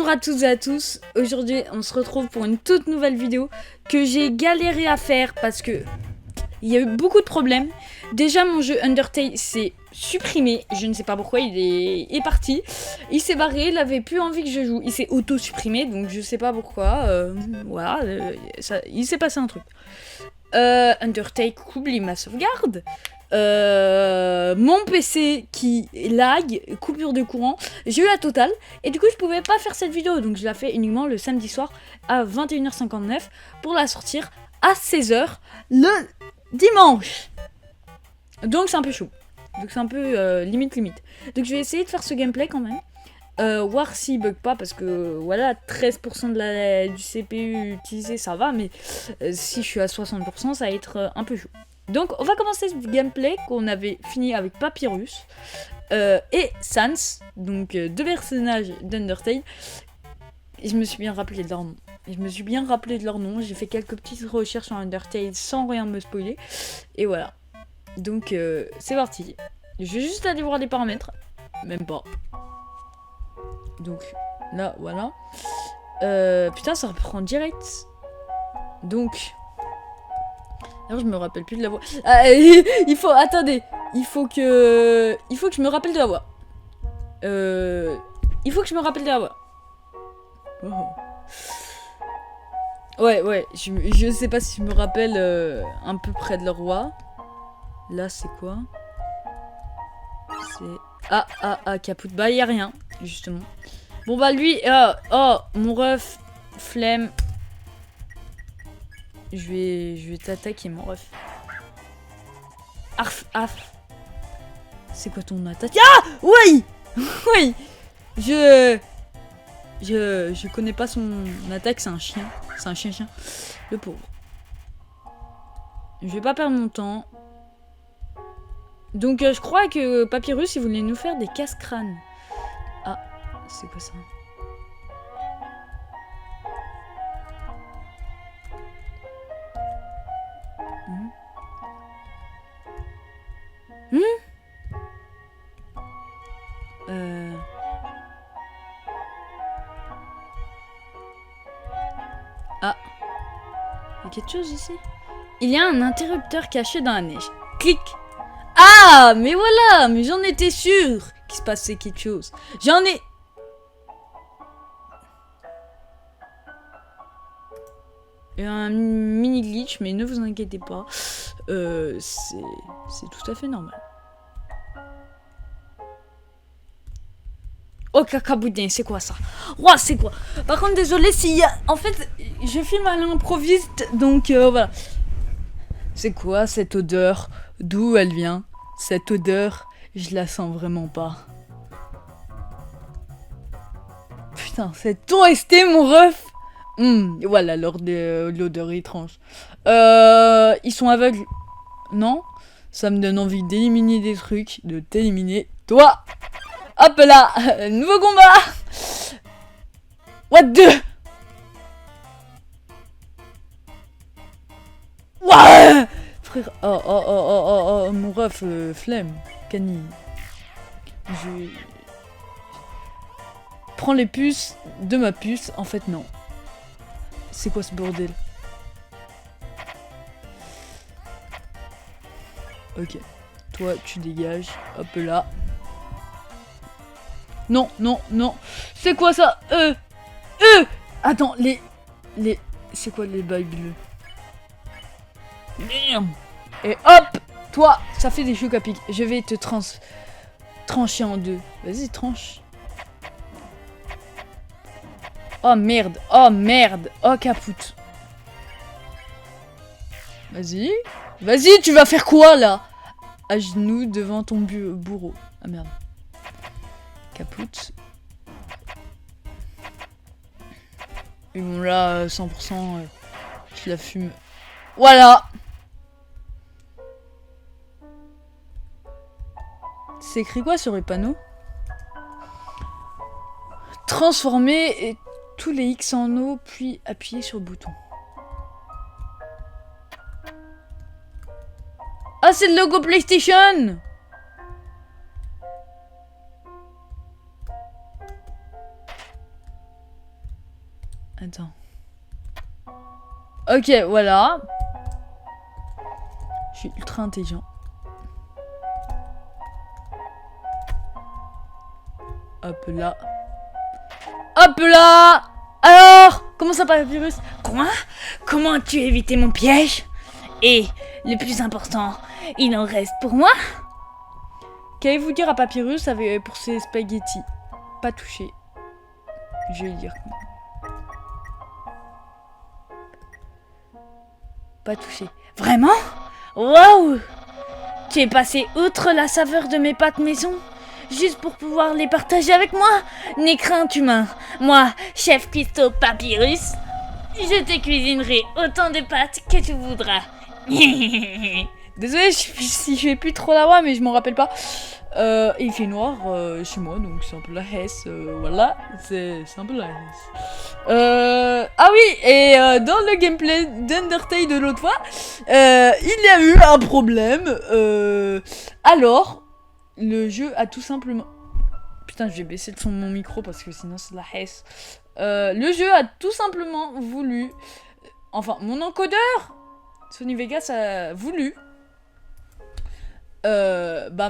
Bonjour à toutes et à tous, aujourd'hui on se retrouve pour une toute nouvelle vidéo que j'ai galéré à faire parce que il y a eu beaucoup de problèmes. Déjà mon jeu Undertale s'est supprimé, je ne sais pas pourquoi, il est parti, il s'est barré, il avait plus envie que je joue, il s'est auto-supprimé donc je sais pas pourquoi, voilà, il s'est passé un truc. Undertale oublie ma sauvegarde. Mon PC qui lag, coupure de courant, j'ai eu la totale et du coup je pouvais pas faire cette vidéo donc je la fais uniquement le samedi soir à 21h59 pour la sortir à 16h le dimanche. Donc c'est un peu chaud, donc c'est un peu limite. Donc je vais essayer de faire ce gameplay quand même, voir s'il bug pas parce que voilà 13% du CPU utilisé ça va, mais si je suis à 60% ça va être un peu chaud. Donc on va commencer ce gameplay qu'on avait fini avec Papyrus et Sans, donc deux personnages d'Undertale. Et je me suis bien rappelé de leur nom. J'ai fait quelques petites recherches sur Undertale sans rien me spoiler. Et voilà. Donc c'est parti. Je vais juste aller voir les paramètres. Même pas. Donc là voilà. Putain ça reprend direct. Donc... Alors je me rappelle plus de la voix. Il faut... Attendez. Il faut que je me rappelle de la voix. Il faut que je me rappelle de la voix. Oh. Ouais. Je sais pas si je me rappelle un peu près de le roi. Là c'est quoi? C'est... Ah, Caput. Bah y a rien, justement. Bon bah lui... oh, mon ref. Flemme. Je vais t'attaquer, mon ref. Arf. C'est quoi ton attaque? Ah! Oui! Oui! Je connais pas son attaque, c'est un chien. C'est un chien. Le pauvre. Je vais pas perdre mon temps. Donc je crois que Papyrus, il voulait nous faire des casse-crânes. Ah, c'est quoi ça? Ah. Il y a quelque chose ici? Il y a un interrupteur caché dans la neige. Clic. Ah, mais voilà, mais j'en étais sûr qu'il se passait quelque chose. J'en ai... Il y a un mini glitch, mais ne vous inquiétez pas. C'est tout à fait normal. Oh cacaboudin, c'est quoi ça? Ouah, c'est quoi? Par contre, désolé s'il y a... En fait, je filme à l'improviste, donc voilà. C'est quoi cette odeur? D'où elle vient? Cette odeur, je la sens vraiment pas. Putain, c'est OST mon ref. Voilà, l'odeur étrange. Ils sont aveugles. Non? Ça me donne envie d'éliminer des trucs, de t'éliminer. Toi! Hop là! Nouveau combat! What the? Ouah! Frère, oh, mon ref, flemme, canine. Je... Prends les puces de ma puce, en fait non. C'est quoi ce bordel? Ok, toi tu dégages, hop là. Non. C'est quoi ça? Attends, c'est quoi les bails bleus? Merde. Et hop, toi, ça fait des chocs à pic. Je vais te trancher en deux. Vas-y, tranche. Oh merde. Oh capoute. Vas-y, tu vas faire quoi là? À genoux devant ton bourreau. Ah merde. Capoute. Et bon là, 100%, je la fume. Voilà. C'est écrit quoi sur les panneaux? Transformer tous les X en eau, puis appuyer sur le bouton. Ah, c'est le logo PlayStation! Attends. Ok, voilà. Je suis ultra intelligent. Hop là. Hop là. Alors, comment ça Papyrus? Quoi? Comment as-tu évité mon piège? Et, le plus important, il en reste pour moi? Qu'allez-vous dire à Papyrus pour ses spaghettis? Pas touché. Je vais dire. Pas touché. Vraiment? Waouh! Tu es passé outre la saveur de mes pâtes maison? Juste pour pouvoir les partager avec moi? N'aie crainte humain. Moi, chef Cuistot Papyrus, je te cuisinerai autant de pâtes que tu voudras. Désolé si je fais plus trop la voix, mais je m'en rappelle pas. Il fait noir chez moi, donc c'est un peu la Hesse. Voilà, c'est un peu la Hesse. Ah oui, et dans le gameplay d'Undertale de l'autre fois, il y a eu un problème. Alors, le jeu a tout simplement... Putain, je vais baisser le son de mon micro parce que sinon c'est de la Hesse. Le jeu a tout simplement voulu... Enfin, mon encodeur Sony Vegas a voulu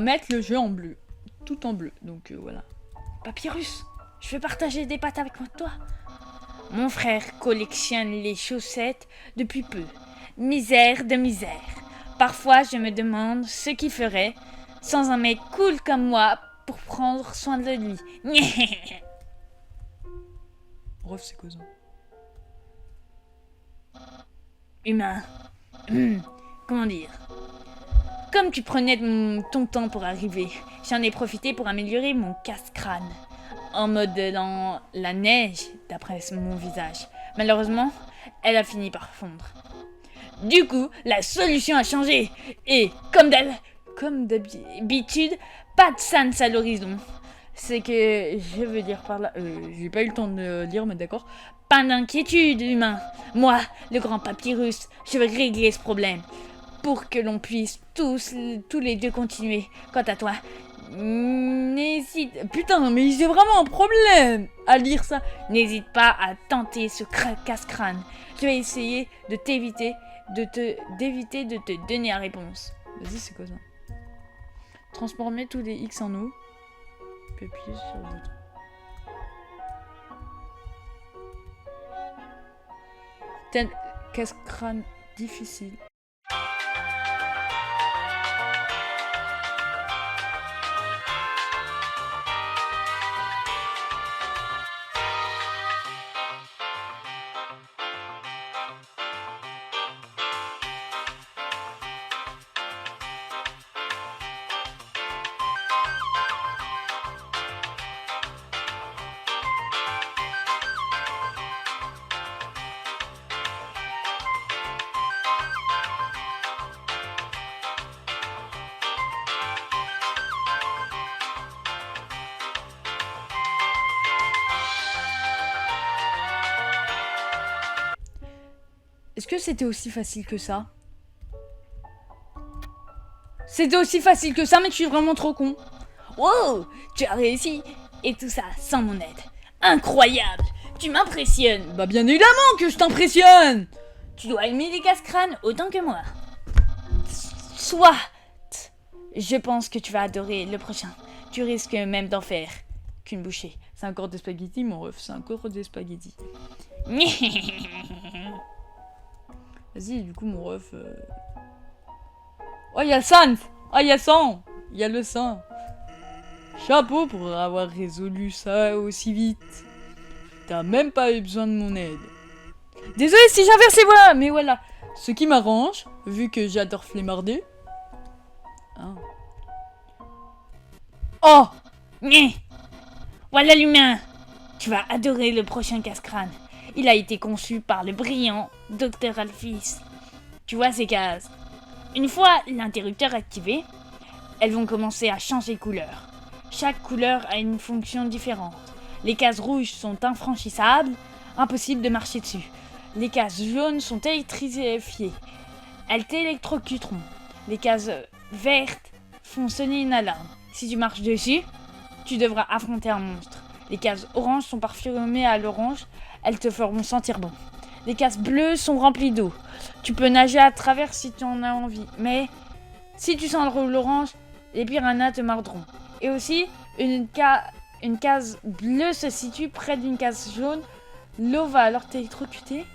mettre le jeu en bleu. Tout en bleu, donc voilà. Papyrus, je veux partager des pâtes avec toi. Mon frère collectionne les chaussettes depuis peu. Misère de misère. Parfois, je me demande ce qu'il ferait sans un mec cool comme moi pour prendre soin de lui. Ref, c'est causant. Humain. Comment dire? Comme tu prenais ton temps pour arriver, j'en ai profité pour améliorer mon casse-crâne. En modelant la neige d'après mon visage. Malheureusement, elle a fini par fondre. Du coup, la solution a changé. Et comme d'habitude, pas de sans à l'horizon. C'est que je veux dire par là... j'ai pas eu le temps de lire, mais d'accord. Pas d'inquiétude, humain. Moi, le grand Papyrus, je vais régler ce problème. Pour que l'on puisse tous les deux continuer. Quant à toi, n'hésite... Putain, mais j'ai vraiment un problème à lire ça. N'hésite pas à tenter ce casse-crâne. Je vais essayer de d'éviter de te donner la réponse. Vas-y, c'est quoi ça? Transformer tous les X en O. Puis appuyer sur le bouton. Tel casse-crâne difficile. Est-ce que c'était aussi facile que ça? C'était aussi facile que ça, mais je suis vraiment trop con. Wow, tu as réussi. Et tout ça sans mon aide. Incroyable. Tu m'impressionnes. Bah bien évidemment que je t'impressionne. Tu dois aimer les casse-crânes autant que moi. Soit. Je pense que tu vas adorer le prochain. Tu risques même d'en faire qu'une bouchée. C'est encore des spaghettis, mon ref. C'est encore des spaghettis. Vas-y, du coup, mon ref... Oh, il y a le sang. Oh, il y a le sang. Il y a le sang. Chapeau pour avoir résolu ça aussi vite. T'as même pas eu besoin de mon aide. Désolé si j'inverse les voix, mais voilà. Ce qui m'arrange, vu que j'adore flemmarder. Hein. Oh, voilà l'humain. Tu vas adorer le prochain casse-crâne. Il a été conçu par le brillant Dr. Alphys. Tu vois ces cases? Une fois l'interrupteur activé, elles vont commencer à changer de couleur. Chaque couleur a une fonction différente. Les cases rouges sont infranchissables, impossible de marcher dessus. Les cases jaunes sont électrifiées. Elles t'électrocuteront. Les cases vertes font sonner une alarme. Si tu marches dessus, tu devras affronter un monstre. Les cases oranges sont parfumées à l'orange. elles te feront sentir bon. Les cases bleues sont remplies d'eau. Tu peux nager à travers si tu en as envie. Mais si tu sens l'orange, les piranhas te mordront. Et aussi, une case bleue se situe près d'une case jaune. L'eau va alors t'électrocuter.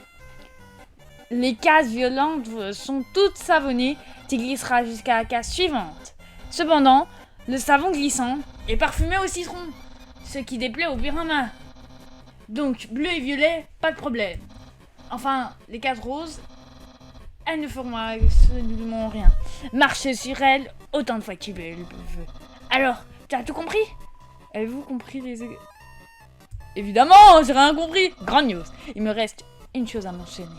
Les cases violentes sont toutes savonnées. Tu glisseras jusqu'à la case suivante. Cependant, le savon glissant est parfumé au citron, ce qui déplaît aux piranhas. Donc, bleu et violet, pas de problème. Enfin, les cases roses, elles ne feront absolument rien. Marche sur elles autant de fois que tu veux. Alors, tu as tout compris? Avez-vous compris les... Évidemment, j'ai rien compris. Grande news. Il me reste une chose à mentionner.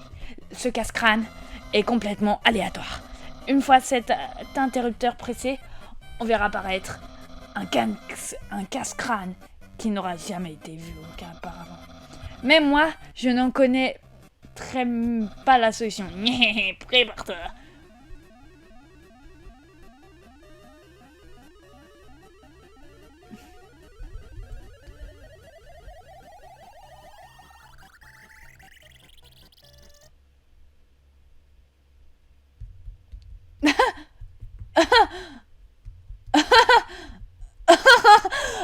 Ce casse-crâne est complètement aléatoire. Une fois cet interrupteur pressé, on verra apparaître un casse-crâne qui n'aura jamais été vu auparavant. Mais moi, je n'en connais pas la solution. Prépare-toi.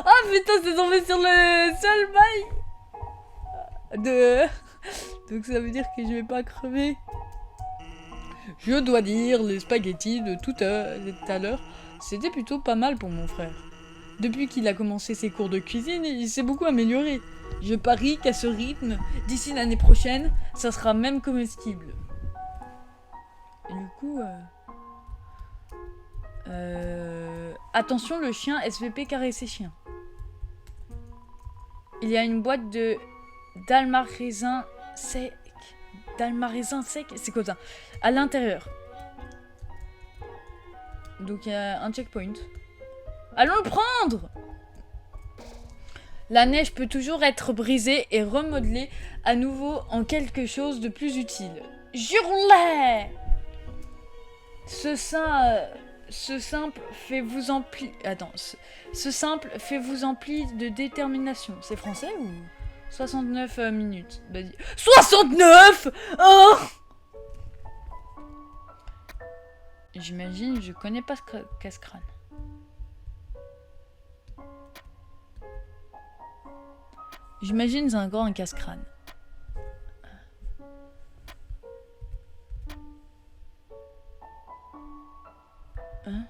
Ah putain, c'est tombé sur le seul bail. Donc ça veut dire que je vais pas crever. Je dois dire, les spaghettis de tout à l'heure, c'était plutôt pas mal pour mon frère. Depuis qu'il a commencé ses cours de cuisine, il s'est beaucoup amélioré. Je parie qu'à ce rythme, d'ici l'année prochaine, ça sera même comestible. Et du coup... Attention, le chien SVP caresse ses chiens. Il y a une boîte de dalmaraisin sec. Dalmaraisin sec, c'est quoi ça? À l'intérieur. Donc il y a un checkpoint. Allons le prendre! La neige peut toujours être brisée et remodelée à nouveau en quelque chose de plus utile. Jure-les! Ce simple fait vous empli... Attends. Ce simple fait vous empli de détermination. C'est français ou... 69 minutes. Bah, 69! Oh! J'imagine, je connais pas ce casse-crâne. J'imagine c'est encore un casse-crâne. Hein?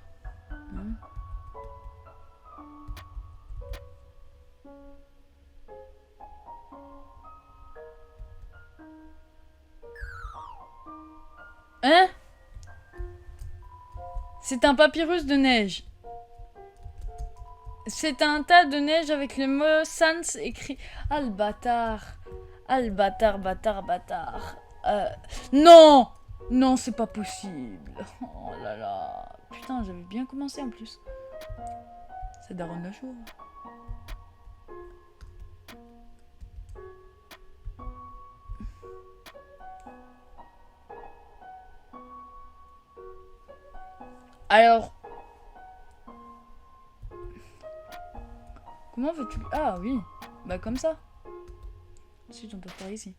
Hein? C'est un papyrus de neige. C'est un tas de neige avec le mot Sans écrit. Ah le bâtard. Ah le bâtard. Non! Non, c'est pas possible. Oh là là. Putain, j'avais bien commencé en plus. C'est daronne la chauve. Alors... Comment veux-tu... Ah oui. Bah comme ça. Ensuite on peut faire ici.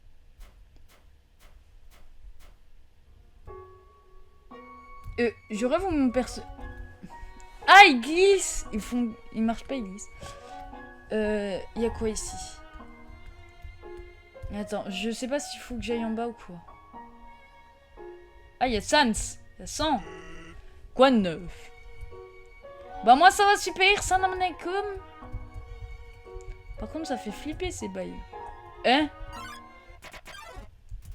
Je revois mon perso... Ah, il glisse! Ils marchent pas, ils glissent. Y a quoi ici? Attends, je sais pas s'il faut que j'aille en bas ou quoi. Ah, y a Sans! Y a 100! Quoi de neuf? Bah moi ça va super, ça n'en est comme... Par contre ça fait flipper ces bails. Hein?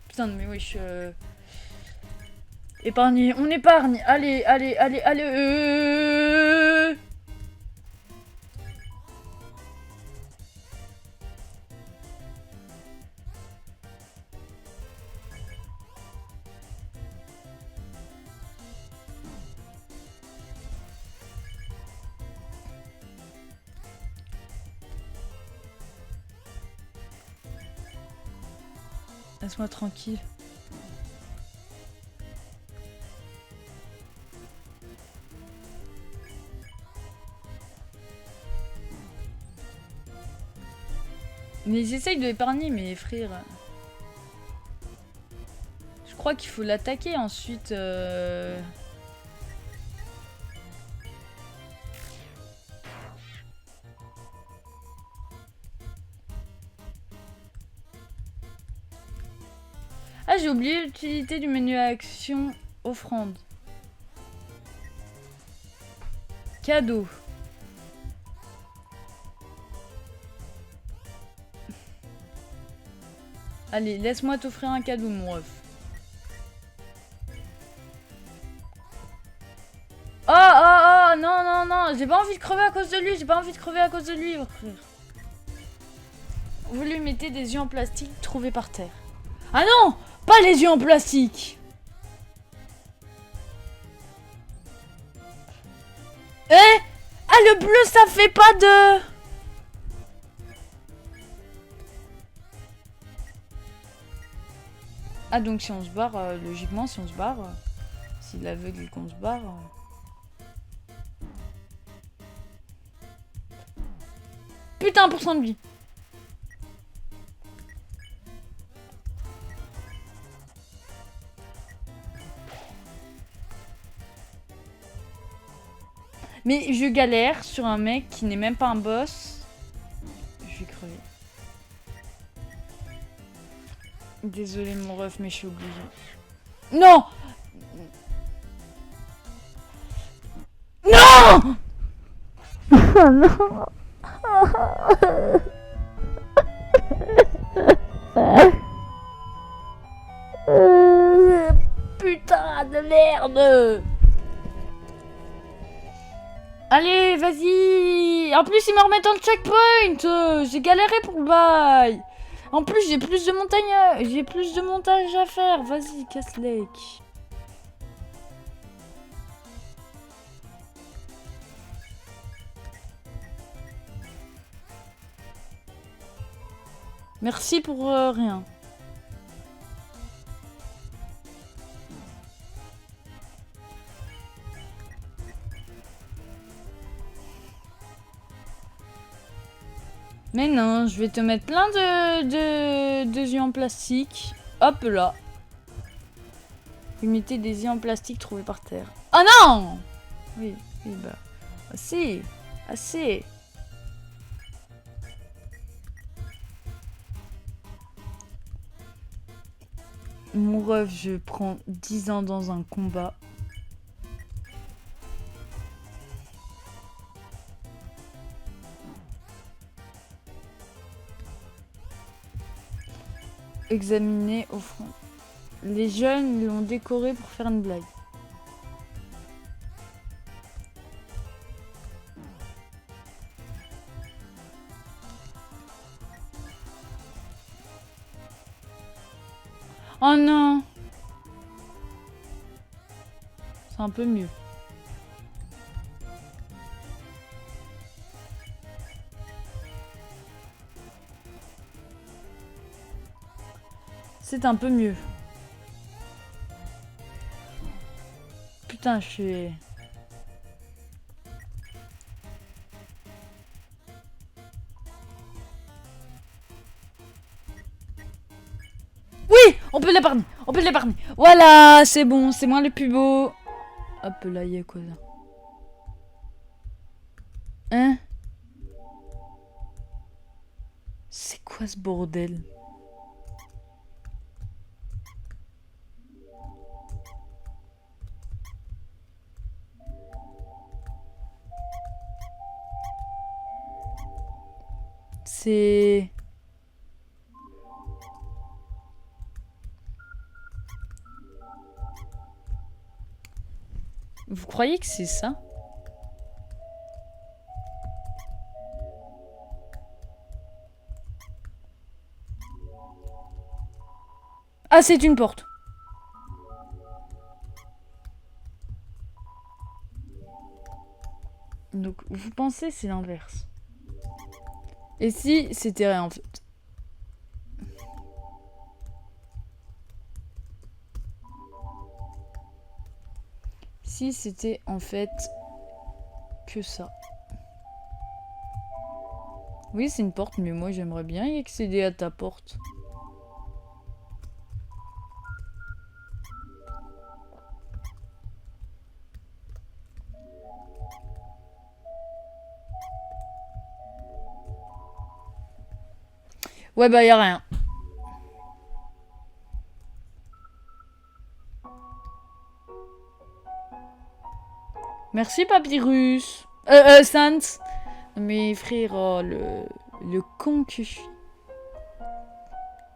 Putain mais wesh... Épargner, on épargne. Allez. Laisse-moi tranquille. Mais ils essayent de l'épargner, mais frère... Je crois qu'il faut l'attaquer ensuite. Ah, j'ai oublié l'utilité du menu action offrande. Cadeau. Allez, laisse-moi t'offrir un cadeau, mon ref. Oh, oh, oh, non, non, non, j'ai pas envie de crever à cause de lui, j'ai pas envie de crever à cause de lui, frère. Vous lui mettez des yeux en plastique trouvés par terre. Ah non, pas les yeux en plastique. Eh, ah, le bleu, ça fait pas de... Ah, donc si on se barre, logiquement, si on se barre, si l'aveugle et qu'on se barre... Putain, % de vie. Mais je galère sur un mec qui n'est même pas un boss. Je vais crever. Désolé mon ref, mais je suis obligée. Non! Non! Oh non! Putain de merde! Allez, vas-y! En plus, ils me remettent en checkpoint! J'ai galéré pour le bail! En plus, j'ai plus de montagne, j'ai plus de montage à faire. Vas-y, casse-lec. Merci pour rien. Mais non, je vais te mettre plein de yeux en plastique. Hop là. Vous mettez des yeux en plastique trouvés par terre. Oh non! Oui, oui, bah. Assez. Assez. Mon ref, je prends 10 ans dans un combat. Examiner au front. Les jeunes l'ont décoré pour faire une blague. Oh non! C'est un peu mieux. C'est un peu mieux. Putain, je suis... Oui! On peut l'épargner! On peut l'épargner! Voilà! C'est bon, c'est moi le plus beau! Hop là, il y a quoi là? Hein? C'est quoi ce bordel? C'est... Vous croyez que c'est ça? Ah, c'est une porte. Donc, vous pensez c'est l'inverse. Et si c'était rien en fait? Si c'était en fait que ça. Oui, c'est une porte, mais moi j'aimerais bien y accéder à ta porte. Ouais, bah, y a rien. Merci, Papyrus. Sans. Mais frère, oh, le con que je suis.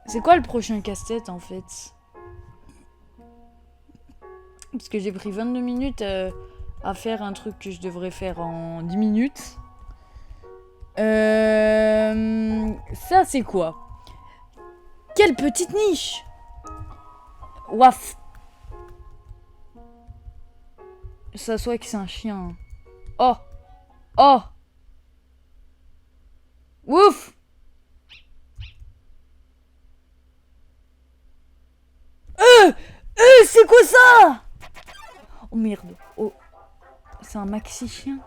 C'est quoi le prochain casse-tête, en fait? Parce que j'ai pris 22 minutes à faire un truc que je devrais faire en 10 minutes. Ça, c'est quoi? Quelle petite niche! Waf! Ça soit que c'est un chien. Oh! Oh! Ouf! C'est quoi ça? Oh merde. Oh. C'est un maxi chien.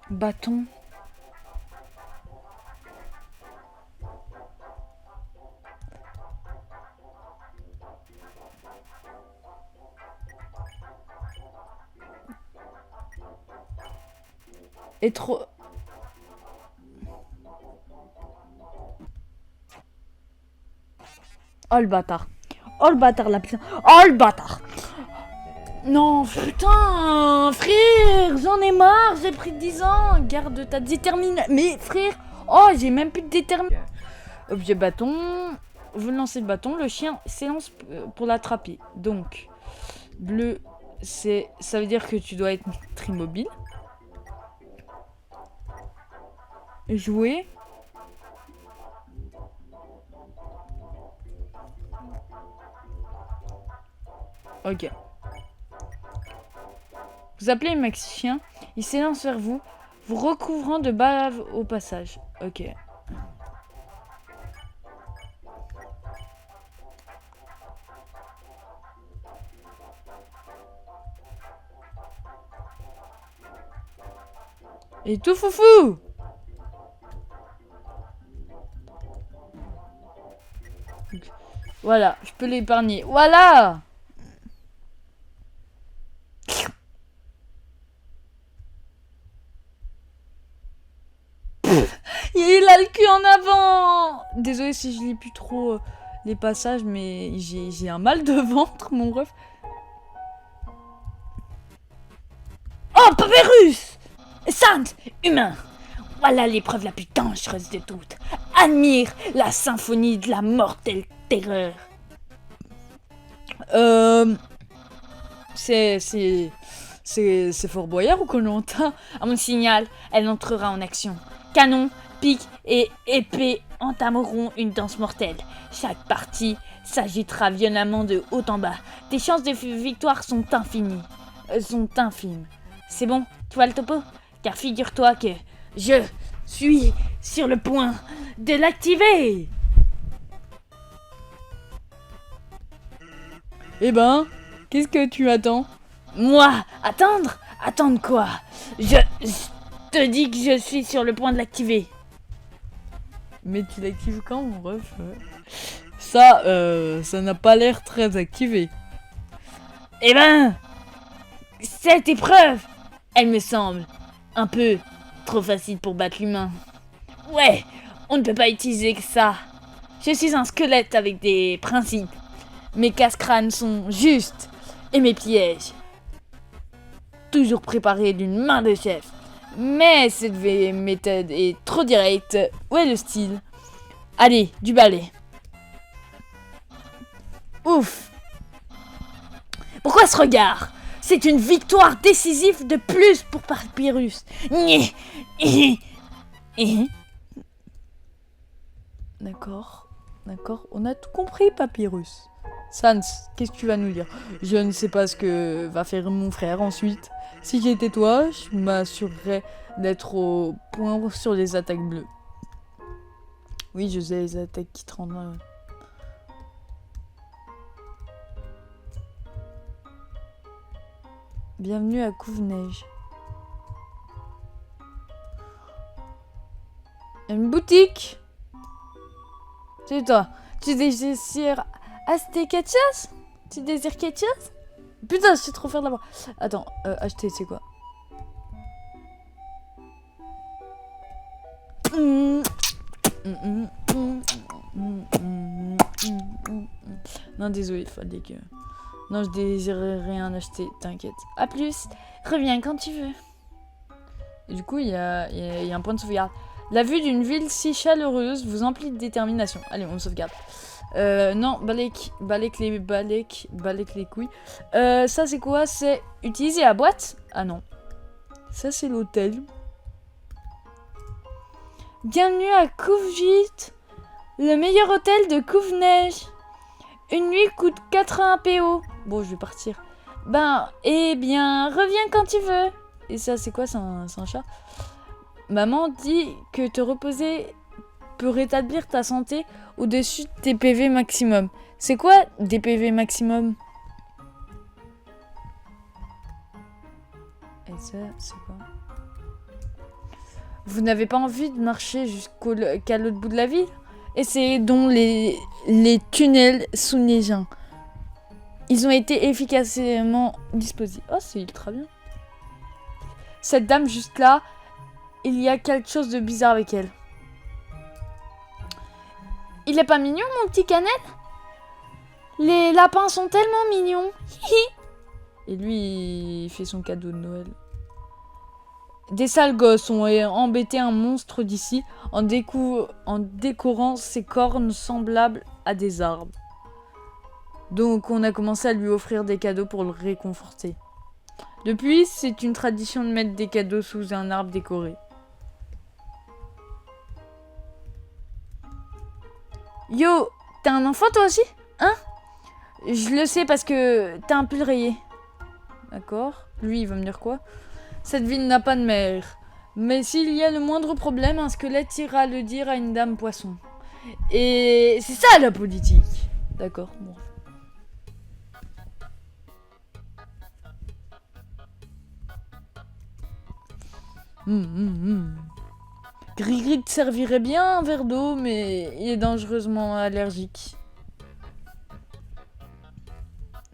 Bâton. Et trop... Oh le bâtard. Oh le bâtard la putain. Oh le bâtard. Non, putain, frère, j'en ai marre, j'ai pris 10 ans. Garde ta détermination. Mais frère, oh, j'ai même plus de détermination. Objet bâton. Vous lancez le bâton, le chien s'élance pour l'attraper. Donc, bleu, ça veut dire que tu dois être immobile. Jouer. Ok. Vous appelez le maxi chien, il s'élance vers vous, vous recouvrant de bave au passage. Ok. Et tout foufou! Voilà, je peux l'épargner. Voilà! Il a le cul en avant! Désolé si je lis plus trop les passages, mais j'ai un mal de ventre, mon ref. Oh, Papyrus! Sainte, humain! Voilà l'épreuve la plus dangereuse de toutes. Admire la symphonie de la mortelle terreur. C'est Fort Boyard ou Koh-Lanta? À mon signal, elle entrera en action. Canon, pique et épée entameront une danse mortelle. Chaque partie s'agitera violemment de haut en bas. Tes chances de victoire sont infinies. Sont infimes. C'est bon, tu vois le topo? Car figure-toi que je suis sur le point de l'activer. Eh ben, qu'est-ce que tu attends? Moi, attendre? Attendre quoi? Je te dis que je suis sur le point de l'activer. Mais tu l'actives quand, mon ref? Ça n'a pas l'air très activé. Eh ben, cette épreuve, elle me semble un peu trop facile pour battre l'humain. Ouais, on ne peut pas utiliser que ça. Je suis un squelette avec des principes. Mes casse-crânes sont justes et mes pièges toujours préparés d'une main de chef. Mais cette méthode est trop directe. Où est le style? Allez, du balai. Ouf. Pourquoi ce regard? C'est une victoire décisive de plus pour Papyrus. D'accord, d'accord, on a tout compris, Papyrus. Sans, qu'est-ce que tu vas nous dire? Je ne sais pas ce que va faire mon frère ensuite. Si j'étais toi, je m'assurerais d'être au point sur les attaques bleues. Oui, je sais, les attaques qui te rendent... Bienvenue à Couve-Neige. Une boutique. C'est toi. Tu désires acheter quelque chose? Tu désires quelque chose? Putain, je suis trop fière de l'avoir. Attends, acheter, c'est quoi? Non, désolé, il fallait que... Non, je désirais rien acheter, t'inquiète. A plus, reviens quand tu veux. Et du coup, il y a un point de sauvegarde. La vue d'une ville si chaleureuse vous emplit de détermination. Allez, on sauvegarde. Non, balèque les couilles. Ça, c'est quoi? C'est utiliser la boîte? Ah non. Ça, c'est l'hôtel. Bienvenue à Couvgite, le meilleur hôtel de Couve-Neige. Une nuit coûte 80 PO. Bon, je vais partir. Eh bien, reviens quand tu veux. Et ça, c'est quoi? C'est un chat. Maman dit que te reposer peut rétablir ta santé au-dessus de tes PV maximum. C'est quoi des PV maximum? Et ça, c'est quoi? Vous n'avez pas envie de marcher jusqu'à l'autre bout de la ville? Essayez donc les tunnels sous-neigeants. Ils ont été efficacement disposés. Oh, c'est ultra bien. Cette dame juste là, il y a quelque chose de bizarre avec elle. Il est pas mignon, mon petit Canel? Les lapins sont tellement mignons. Et lui, il fait son cadeau de Noël. Des sales gosses ont embêté un monstre d'ici en décorant ses cornes semblables à des arbres. Donc on a commencé à lui offrir des cadeaux pour le réconforter. Depuis, c'est une tradition de mettre des cadeaux sous un arbre décoré. Yo, t'as un enfant toi aussi? Hein? Je le sais parce que t'as un pull rayé. D'accord. Lui, il va me dire quoi? Cette ville n'a pas de mère. Mais s'il y a le moindre problème, un squelette ira le dire à une dame poisson. Et c'est ça la politique. D'accord, bon. Grigri te servirait bien un verre d'eau, mais il est dangereusement allergique.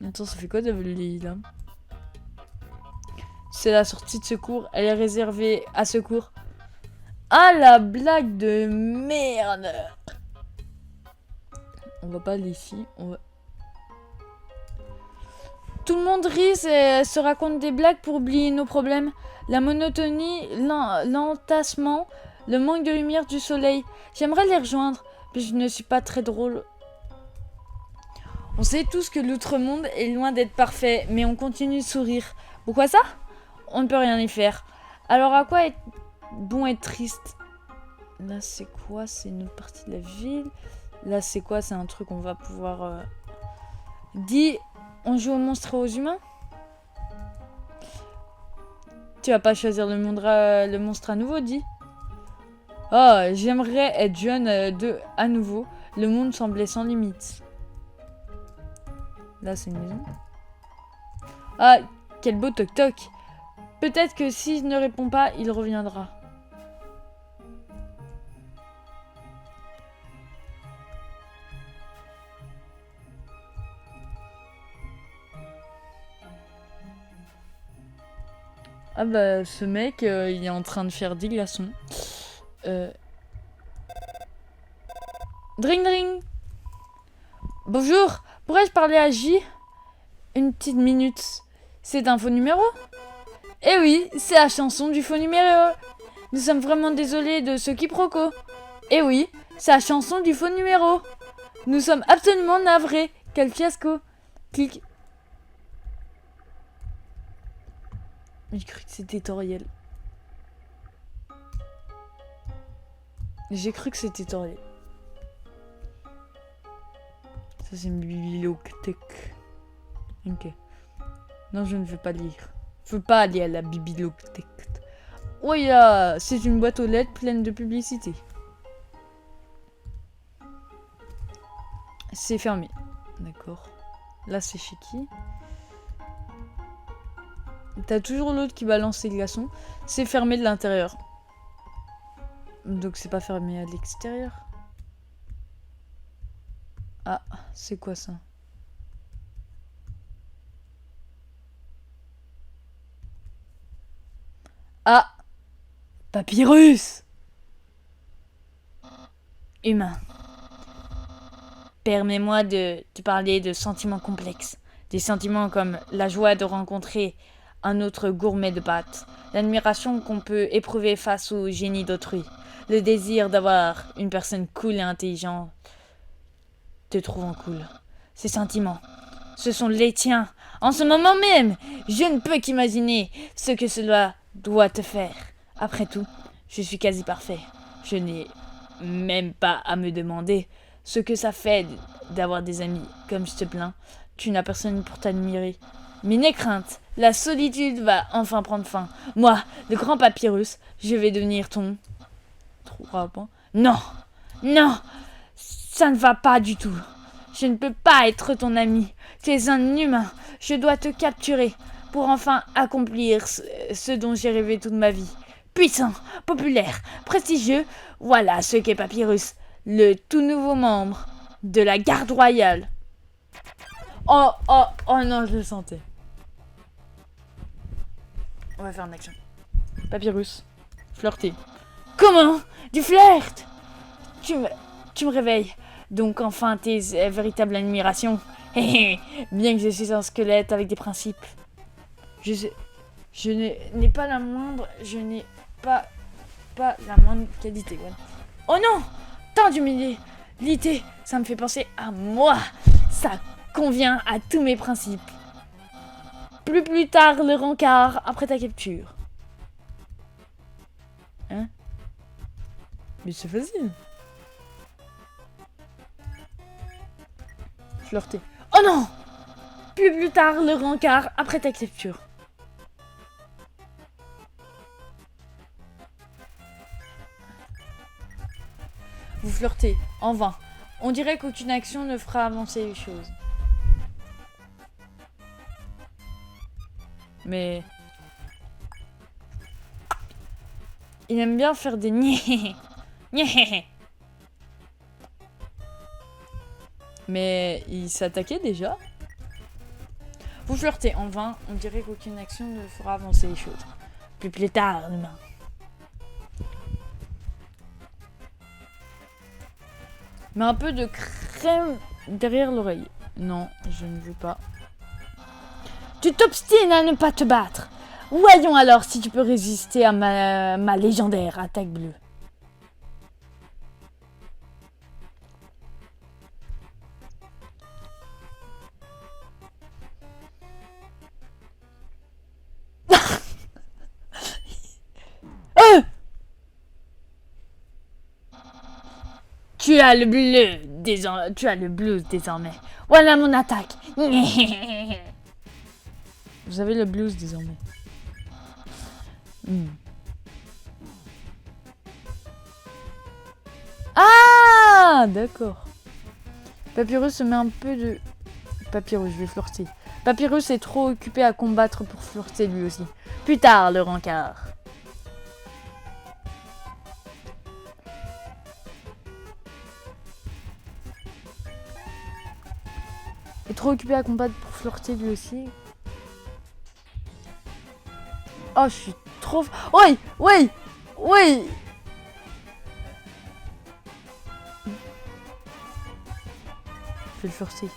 Attends, ça fait quoi d'avaler là? C'est la sortie de secours. Elle est réservée à secours. Ah, la blague de merde! On va pas aller ici. Tout le monde rit et se raconte des blagues pour oublier nos problèmes. La monotonie, l'entassement, le manque de lumière du soleil. J'aimerais les rejoindre, mais je ne suis pas très drôle. On sait tous que l'outre-monde est loin d'être parfait, mais on continue de sourire. Pourquoi ça? On ne peut rien y faire. Alors à quoi est bon être triste? Là c'est quoi? C'est une autre partie de la ville. Là c'est quoi? C'est un truc qu'on va pouvoir... Dis, on joue aux monstres et aux humains? Tu vas pas choisir le monstre à nouveau, dis. Oh, j'aimerais être jeune à nouveau. Le monde semblait sans limite. Là c'est une maison. Ah, quel beau toc-toc. Peut-être que si je ne réponds pas, il reviendra. Ah bah ce mec, il est en train de faire des glaçons. Dring dring. Bonjour, pourrais-je parler à J? Une petite minute. C'est un faux numéro? Eh oui, c'est la chanson du faux numéro. Nous sommes vraiment désolés de ce quiproquo. Eh oui, c'est la chanson du faux numéro. Nous sommes absolument navrés. Quel fiasco. Clique. J'ai cru que c'était Toriel. J'ai cru que c'était Toriel. Ça c'est une bibliothèque. Ok. Non, je ne veux pas lire. Je veux pas aller à la bibliothèque. Oui, là, c'est une boîte aux lettres pleine de publicité. C'est fermé. D'accord. Là, c'est chez qui? T'as toujours l'autre qui balance ses glaçons. C'est fermé de l'intérieur. Donc c'est pas fermé à l'extérieur. Ah, c'est quoi ça? Ah! Papyrus! Humain. Permets-moi de te parler de sentiments complexes. Des sentiments comme la joie de rencontrer un autre gourmet de pâtes, l'admiration qu'on peut éprouver face au génie d'autrui, le désir d'avoir une personne cool et intelligente te trouvant cool. Ces sentiments, ce sont les tiens. En ce moment même, je ne peux qu'imaginer ce que cela doit te faire. Après tout, je suis quasi parfait. Je n'ai même pas à me demander ce que ça fait d'avoir des amis. Comme je te plains, tu n'as personne pour t'admirer. Mais n'aie crainte, la solitude va enfin prendre fin. Moi, le grand papyrus, je vais devenir ton... Non, non, ça ne va pas du tout. Je ne peux pas être ton ami. Tu es un humain. Je dois te capturer pour enfin accomplir ce dont j'ai rêvé toute ma vie. Puissant, populaire, prestigieux, voilà ce qu'est Papyrus, le tout nouveau membre de la garde royale. Oh non, je le sentais. On va faire une action. Papyrus. Flirter. Comment? Du flirt? Tu me réveilles. Donc enfin tes véritables admirations. Bien que je suis un squelette avec des principes. Je n'ai pas la moindre... Je n'ai pas la moindre qualité. Voilà. Oh non! Tant d'humilité, ça me fait penser à moi. Ça convient à tous mes principes. Plus tard le rencard après ta capture. Hein? Mais c'est facile. Flirter. Oh non! Plus tard le rencard après ta capture. Vous flirtez, en vain. On dirait qu'aucune action ne fera avancer les choses. Mais... il aime bien faire des niais. Mais il s'attaquait déjà. Vous flirtez en vain, on dirait qu'aucune action ne fera avancer les choses. Plus tard, demain. Mais un peu de crème derrière l'oreille. Non, je ne veux pas. Tu t'obstines à ne pas te battre. Voyons alors si tu peux résister à ma légendaire attaque bleue. Tu as le blues désormais. Voilà mon attaque. Vous avez le blues désormais. Ah, d'accord. Papyrus se met un peu de... Papyrus, je vais flirter. Papyrus est trop occupé à combattre pour flirter lui aussi. Plus tard, le rencard. Est trop occupé à combattre pour flirter lui aussi. Oh, je suis trop... Oui, oui, oui. Je vais le flirter.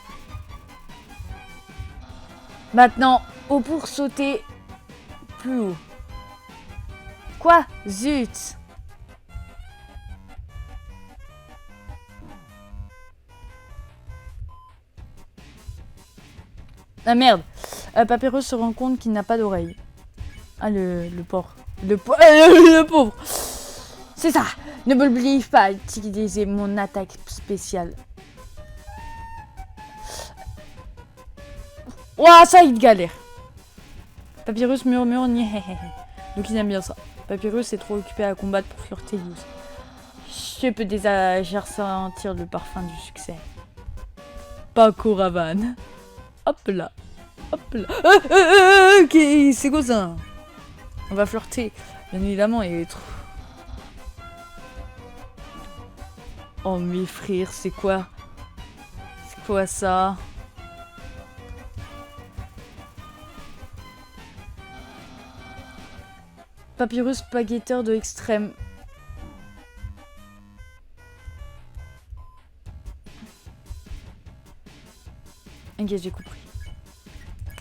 Maintenant, haut pour sauter plus haut. Quoi? Zut! Ah merde. Papyrus se rend compte qu'il n'a pas d'oreille. Ah, le pauvre. Le pauvre. C'est ça. Ne m'oublie pas d'utiliser mon attaque spéciale. Ouah, ça, il galère. Papyrus murmure. Donc il aime bien ça. Papyrus est trop occupé à combattre pour flirter lui aussi. Je peux déjà sentir le parfum du succès. Paco Rabanne. Hop là. Hop là. Ok, c'est quoi ça? On va flirter. Bien évidemment, il est trop... Oh mais frère, c'est quoi? C'est quoi ça? Papyrus spaghetteur de extrême. Ok, j'ai compris.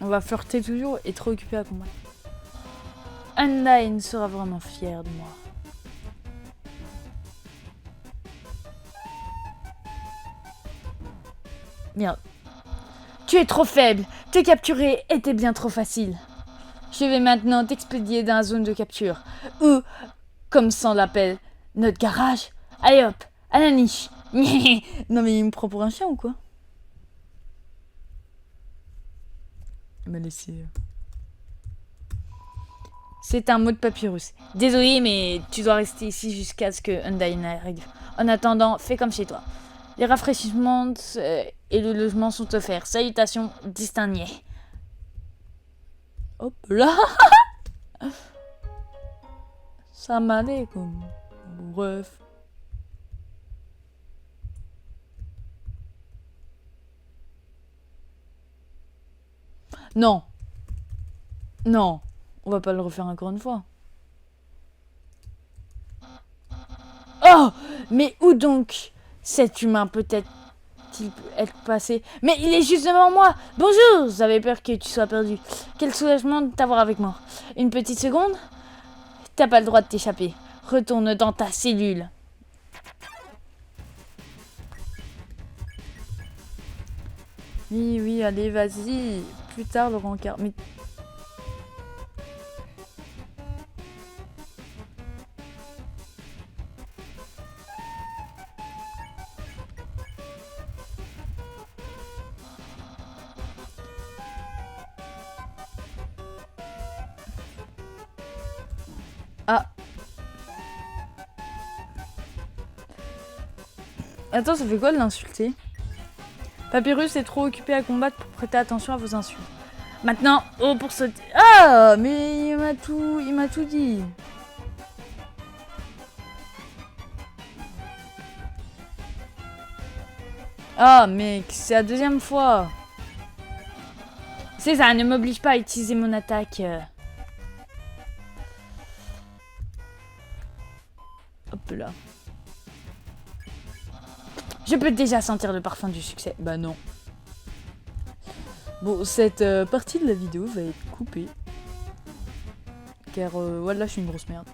On va flirter toujours et trop occupé à combattre. Undyne sera vraiment fier de moi. Merde. Tu es trop faible. Te capturer était bien trop facile. Je vais maintenant t'expédier dans la zone de capture. Ou, comme ça on l'appelle, notre garage. Allez hop, à la niche. Non mais il me prend pour un chien ou quoi? Il m'a laissé... C'est un mot de papyrus. Désolé, mais tu dois rester ici jusqu'à ce que Undyne arrive. En attendant, fais comme chez toi. Les rafraîchissements et le logement sont offerts. Salutations, distingués. Hop là. Ça m'allait comme... Bref. Non. Non. On va pas le refaire encore une fois. Oh! Mais où donc cet humain peut-il être passé? Mais il est juste devant moi! Bonjour! J'avais peur que tu sois perdu. Quel soulagement de t'avoir avec moi. Une petite seconde? T'as pas le droit de t'échapper. Retourne dans ta cellule. Oui, oui, allez, vas-y. Plus tard, le rencard. Mais... Ah. Attends, ça fait quoi de l'insulter? Papyrus est trop occupé à combattre pour prêter attention à vos insultes. Maintenant, oh pour sauter. Ah, mais il m'a tout dit. Ah, mec, c'est la deuxième fois. C'est ça, ne m'oblige pas à utiliser mon attaque. Hop là. Je peux déjà sentir le parfum du succès. Bah non. Bon, cette partie de la vidéo va être coupée. Car voilà, je suis une grosse merde.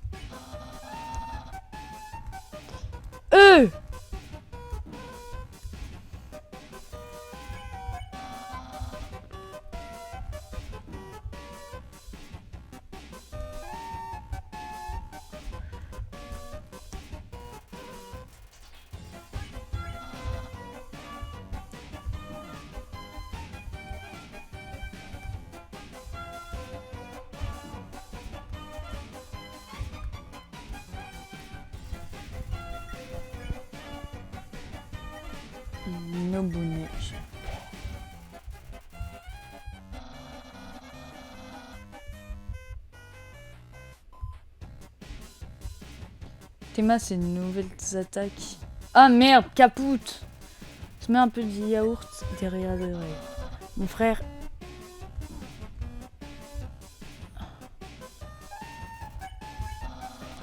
Nobunage. Théma, c'est une nouvelle attaque. Ah merde, capoute. Je mets un peu de yaourt derrière l'oreille. Mon frère.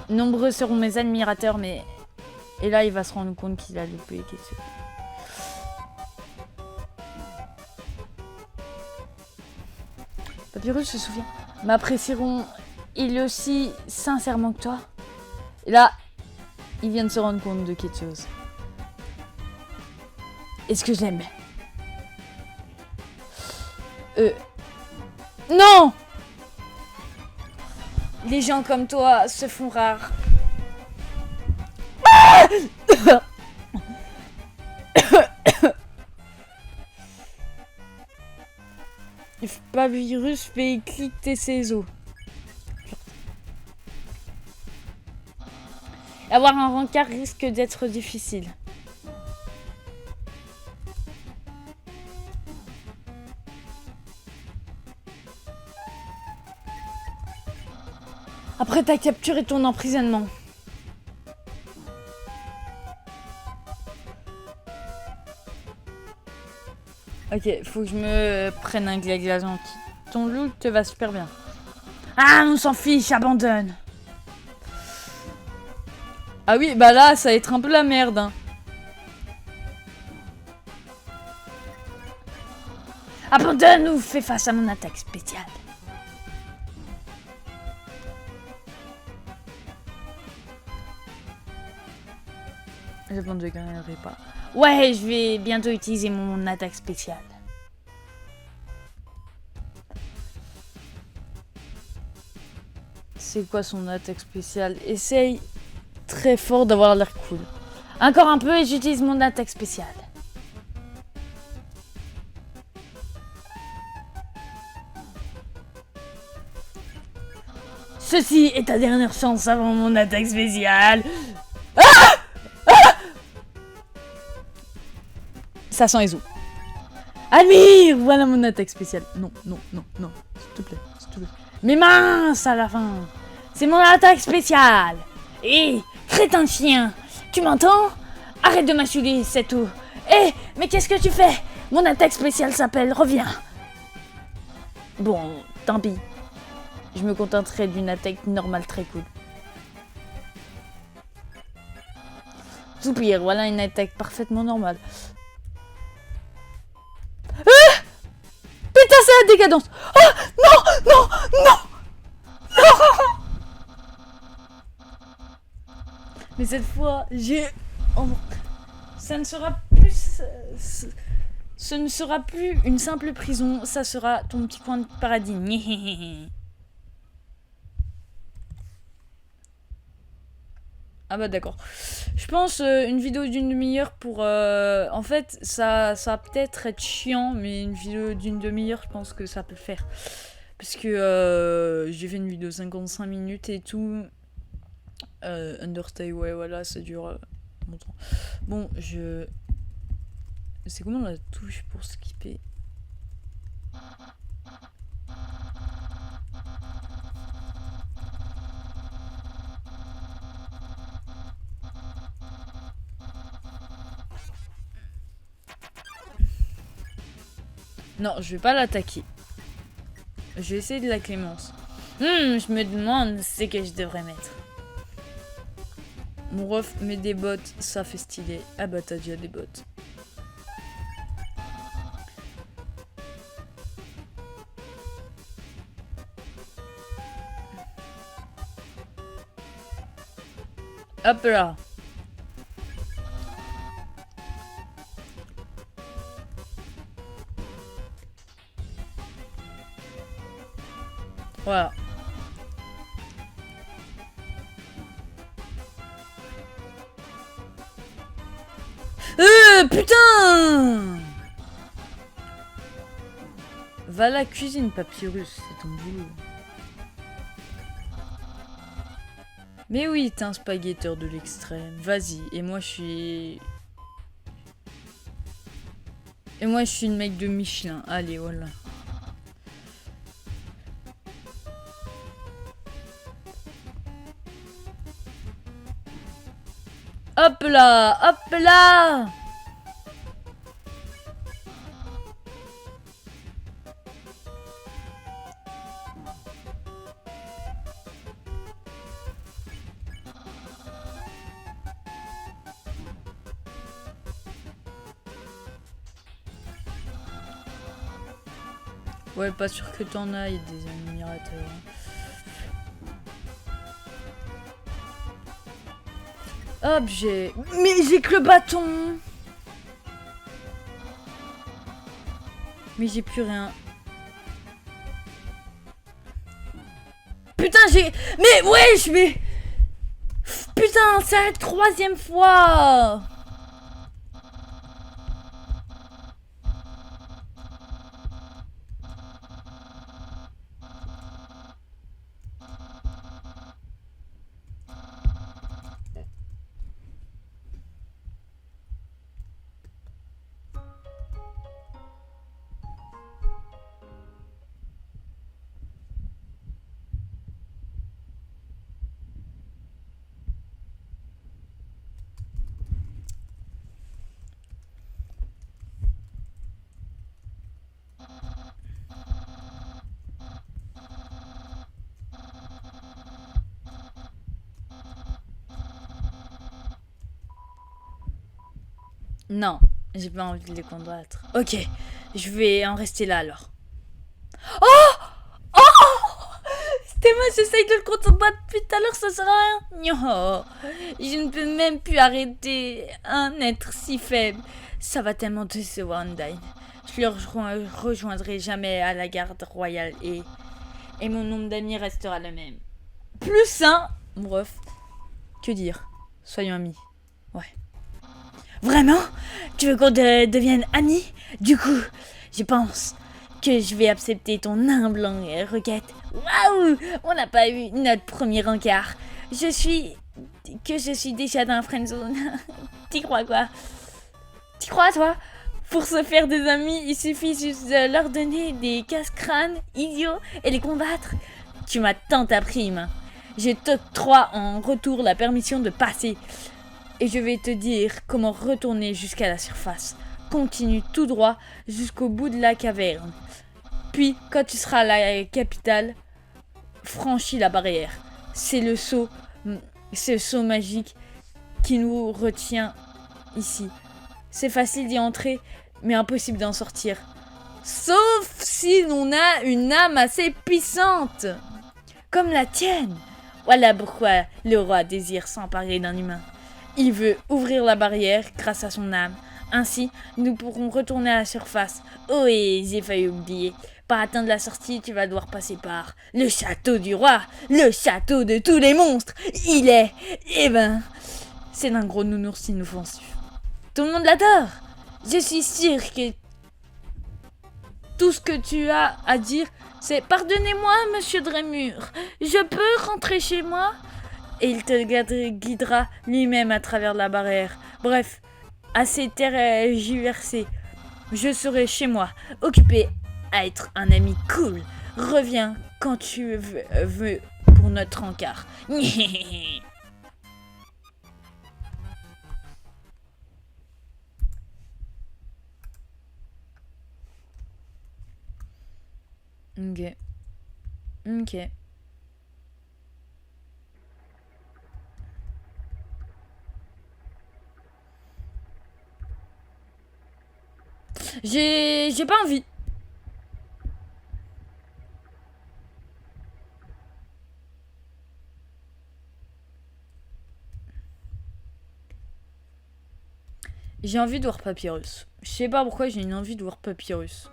Nombreux seront mes admirateurs, mais... Et là, il va se rendre compte qu'il a loupé quelque chose. Papyrus se souvient. M'apprécieront ils aussi sincèrement que toi. Et là, il vient de se rendre compte de quelque chose. Est-ce que je l'aime? Non! Les gens comme toi se font rares. Papyrus fait cliquer ses os. Avoir un rencard risque d'être difficile. Après ta capture et ton emprisonnement. Ok, faut que je me prenne un glace gentil. Ton look te va super bien. Ah, on s'en fiche, abandonne. Ah oui, bah là, ça va être un peu la merde. Hein. Abandonne ou fais face à mon attaque spéciale. J'abandonnerai pas. Ouais, je vais bientôt utiliser mon attaque spéciale. C'est quoi son attaque spéciale? Essaye très fort d'avoir l'air cool. Encore un peu et j'utilise mon attaque spéciale. Ceci est ta dernière chance avant mon attaque spéciale. Ça sent les os. Admire, voilà mon attaque spéciale. Non, non, non, non. S'il te plaît, s'il te plaît. Mais mince à la fin. C'est mon attaque spéciale. Hé, crétin de chien. Tu m'entends? Arrête de m'insulter, c'est tout. Hé, mais qu'est-ce que tu fais? Mon attaque spéciale s'appelle Reviens. Bon, tant pis. Je me contenterai d'une attaque normale très cool. Tout pire, voilà une attaque parfaitement normale. Ah! Putain, c'est la décadence! Oh! Non! Non! Non! Non! Mais cette fois, j'ai... Ça ne sera plus... Ce ne sera plus une simple prison, ça sera ton petit coin de paradis. Ah bah d'accord. Je pense une vidéo d'une demi-heure pour... En fait, ça va peut-être être chiant, mais une vidéo d'une demi-heure, je pense que ça peut le faire. Parce que j'ai fait une vidéo 55 minutes et tout. Undertale, ouais, voilà, ça dure longtemps. Bon, je... C'est comment la touche pour skipper? Non, je vais pas l'attaquer. Je vais essayer de la clémence. Je me demande ce que je devrais mettre. Mon ref met des bottes, ça fait stylé. Ah bah t'as déjà des bottes. Hop là. Voilà. Putain! Va à la cuisine, Papyrus, c'est ton boulot. Mais oui, t'es un spaghetteur de l'extrême. Vas-y, et moi je suis... Et moi je suis une mec de Michelin. Allez, voilà. Hop là! Hop là! Ouais, pas sûr que t'en ailles des admirateurs. Hop, j'ai... Mais j'ai que le bâton! Mais j'ai plus rien. Putain, j'ai... Mais wesh, mais... Putain, c'est la troisième fois! Non, j'ai pas envie de les combattre. Ok, je vais en rester là alors. C'était moi, j'essaye de le combattre depuis tout à l'heure, ça sert à rien. Non, je ne peux même plus arrêter un être si faible. Ça va tellement décevoir Undyne. Je le rejoindrai jamais à la garde royale et mon nombre d'amis restera le même. Plus un, mon ref. Que dire? Soyons amis. Ouais. Vraiment? Tu veux qu'on devienne amis? Du coup, je pense que je vais accepter ton humble requête. Waouh! On n'a pas eu notre premier encart. Je suis déjà dans la friendzone. T'y crois quoi? T'y crois toi? Pour se faire des amis, il suffit juste de leur donner des casse-crânes idiots et les combattre. Tu m'as tant appris, main. Je t'octroie en retour la permission de passer. Et je vais te dire comment retourner jusqu'à la surface. Continue tout droit jusqu'au bout de la caverne. Puis, quand tu seras à la capitale, franchis la barrière. C'est le saut magique qui nous retient ici. C'est facile d'y entrer, mais impossible d'en sortir. Sauf si l'on a une âme assez puissante, comme la tienne. Voilà pourquoi le roi désire s'emparer d'un humain. Il veut ouvrir la barrière grâce à son âme. Ainsi, nous pourrons retourner à la surface. Oh, et j'ai failli oublier. Pour atteindre la sortie, tu vas devoir passer par le château du roi, le château de tous les monstres. Il est, c'est d'un gros nounours inoffensif. Tout le monde l'adore. Je suis sûre que tout ce que tu as à dire, c'est « Pardonnez-moi, monsieur Drémur, je peux rentrer chez moi ?» Et il te guidera lui-même à travers la barrière. Bref, assez tergiversé. Je serai chez moi, occupé à être un ami cool. Reviens quand tu veux pour notre encart. Ok. Ok. J'ai pas envie. J'ai envie de voir Papyrus. Je sais pas pourquoi j'ai une envie de voir Papyrus.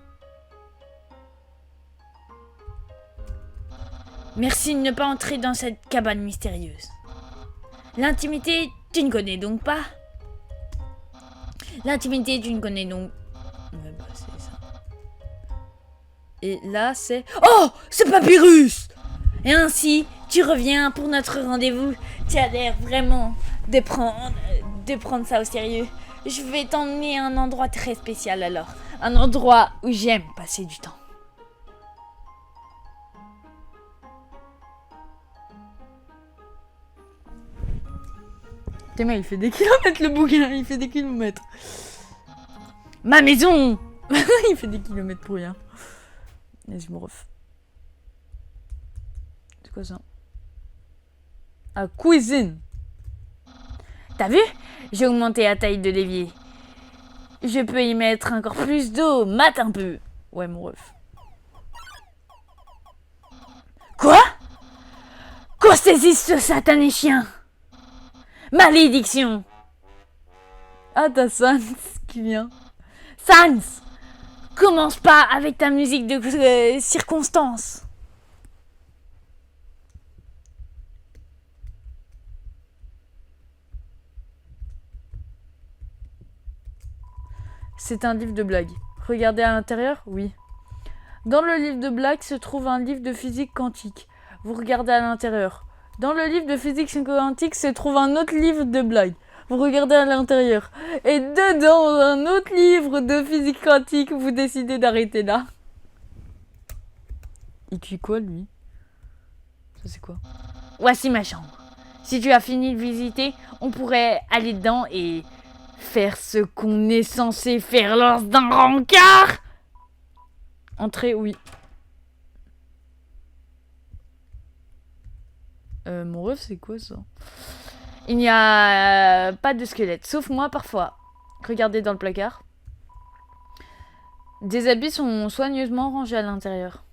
Merci de ne pas entrer dans cette cabane mystérieuse. L'intimité, tu ne connais donc pas? L'intimité, tu ne connais donc... Ouais, bah, c'est ça. Et là, c'est... Oh! C'est Papyrus! Et ainsi, tu reviens pour notre rendez-vous. Tu as l'air vraiment de prendre ça au sérieux. Je vais t'emmener à un endroit très spécial alors. Un endroit où j'aime passer du temps. Putain, il fait des kilomètres le bouquin, il fait des kilomètres. Ma maison. Il fait des kilomètres pour rien. Vas-y, me ref. C'est quoi ça? Ah, cuisine. T'as vu? J'ai augmenté la taille de l'évier. Je peux y mettre encore plus d'eau. Mate un peu. Ouais, mon ref. Quoi? Qu'on saisisse ce satané chien. Malédiction. Ah, t'as Sans qui vient. Sans, commence pas avec ta musique de circonstance. C'est un livre de blagues. Regardez à l'intérieur? Oui. Dans le livre de blagues se trouve un livre de physique quantique. Vous regardez à l'intérieur. Dans le livre de physique quantique se trouve un autre livre de blagues. Vous regardez à l'intérieur. Et dedans un autre livre de physique quantique, vous décidez d'arrêter là. Il cuit quoi, lui? Ça, c'est quoi? Voici ma chambre. Si tu as fini de visiter, on pourrait aller dedans et faire ce qu'on est censé faire lors d'un rencard. Entrée, oui. Mon ref, c'est quoi ça? Il n'y a pas de squelette, sauf moi parfois. Regardez dans le placard. Des habits sont soigneusement rangés à l'intérieur.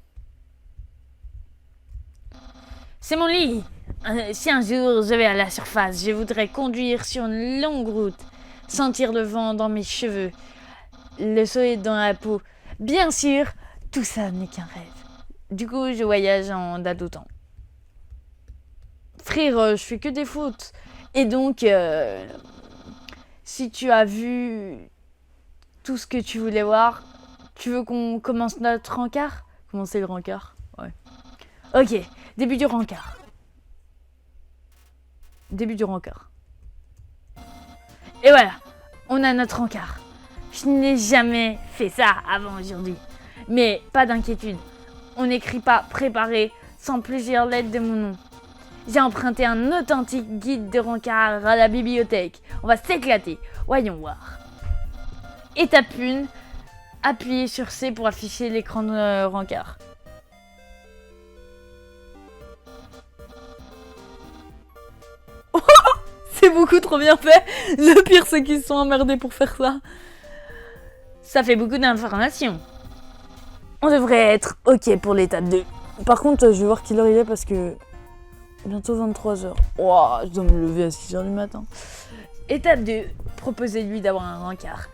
C'est mon lit. Si un jour je vais à la surface, je voudrais conduire sur une longue route, sentir le vent dans mes cheveux, le soleil dans la peau. Bien sûr, tout ça n'est qu'un rêve. Du coup, je voyage en date d'autant. Frère, je fais que des fautes. Et donc, si tu as vu tout ce que tu voulais voir, tu veux qu'on commence notre rencard? Commencer le rencard? Ouais. Ok, début du rencard. Début du rencard. Et voilà, on a notre rencard. Je n'ai jamais fait ça avant aujourd'hui. Mais pas d'inquiétude, on n'écrit pas préparé sans plusieurs lettres de mon nom. J'ai emprunté un authentique guide de rencard à la bibliothèque. On va s'éclater. Voyons voir. Étape 1, appuyez sur C pour afficher l'écran de rencard. C'est beaucoup trop bien fait. Le pire, c'est qu'ils se sont emmerdés pour faire ça. Ça fait beaucoup d'informations. On devrait être ok pour l'étape 2. Par contre, je vais voir quelle heure il est parce que... Bientôt 23h. Wow, je dois me lever à 6h du matin. Étape 2. Proposez-lui d'avoir un rencard.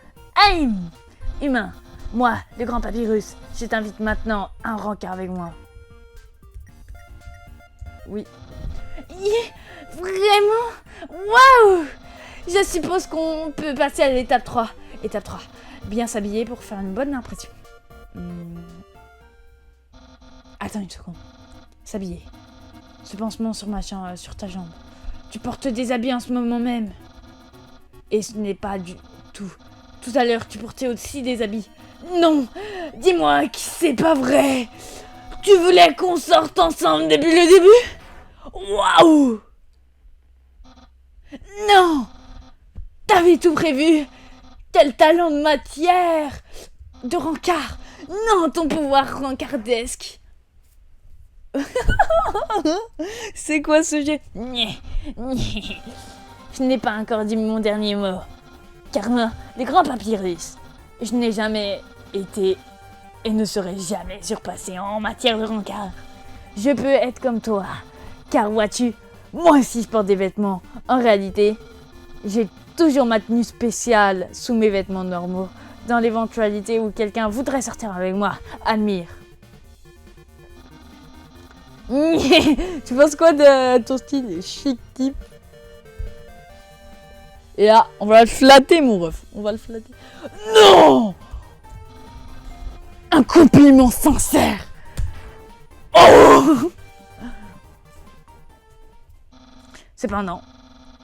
Aïe! Humain, moi, le grand papyrus, je t'invite maintenant à un rencard avec moi. Oui. Yeah, vraiment? Waouh! Je suppose qu'on peut passer à l'étape 3. Étape 3. Bien s'habiller pour faire une bonne impression. Attends une seconde. S'habiller. Ce pansement sur ta jambe. Tu portes des habits en ce moment même. Et ce n'est pas du tout. Tout à l'heure, tu portais aussi des habits. Non! Dis-moi que c'est pas vrai! Tu voulais qu'on sorte ensemble depuis le début? Waouh! Non! T'avais tout prévu! Quel talent de matière! De rencard! Non, ton pouvoir rencardesque! C'est quoi ce jet? Je n'ai pas encore dit mon dernier mot. Car moi, les grands papyrus, je n'ai jamais été et ne serai jamais surpassé en matière de rencard. Je peux être comme toi. Car vois-tu, moi aussi je porte des vêtements. En réalité, j'ai toujours ma tenue spéciale sous mes vêtements normaux. Dans l'éventualité où quelqu'un voudrait sortir avec moi, admire. Tu penses quoi de ton style chic type? Et là, on va le flatter, mon ref. On va le flatter. Non! Un compliment sincère! Oh! Cependant,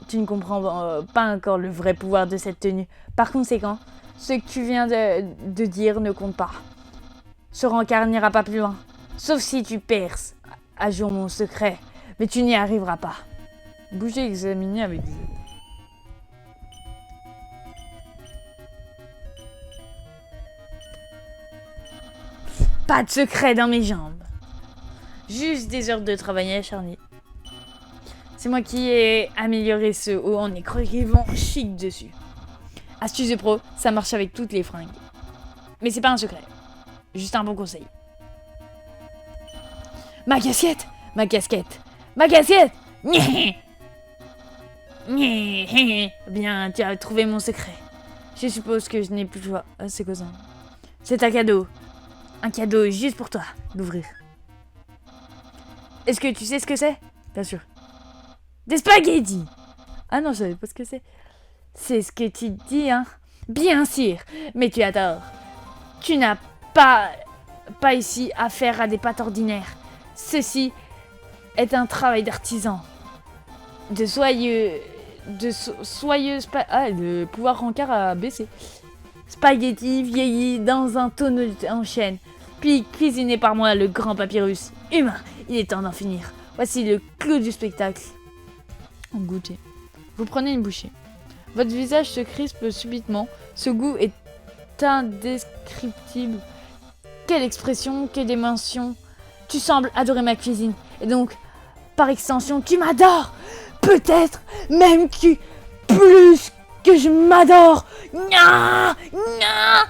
tu ne comprends pas encore le vrai pouvoir de cette tenue. Par conséquent, ce que tu viens de dire ne compte pas. Ce rencard n'ira pas plus loin. Sauf si tu perces à jour mon secret. Mais tu n'y arriveras pas. Bougez, examiner avec des... Pas de secret dans mes jambes. Juste des heures de travail acharné. C'est moi qui ai amélioré ce haut en écrivant chic dessus. Astuce de pro, ça marche avec toutes les fringues. Mais c'est pas un secret. Juste un bon conseil. Ma casquette! Ma casquette! Ma casquette! Bien, tu as trouvé mon secret. Je suppose que je n'ai plus le choix. C'est quoi ça? C'est un cadeau. Un cadeau juste pour toi, d'ouvrir. Est-ce que tu sais ce que c'est? Bien sûr. Des spaghettis! Ah non, je savais pas ce que c'est. C'est ce que tu dis, hein? Bien sûr, mais tu as tort. Tu n'as pas ici affaire à des pâtes ordinaires. Ceci est un travail d'artisan. Le pouvoir rencard a baissé. Spaghetti vieillis dans un tonneau en chêne, puis cuisiné par moi, le grand papyrus. Humain, il est temps d'en finir. Voici le clou du spectacle. En goûter. Vous prenez une bouchée. Votre visage se crispe subitement. Ce goût est indescriptible. Quelle expression, quelle dimension. Tu sembles adorer ma cuisine. Et donc, par extension, tu m'adores. Peut-être même plus que je m'adore. Nya, nya,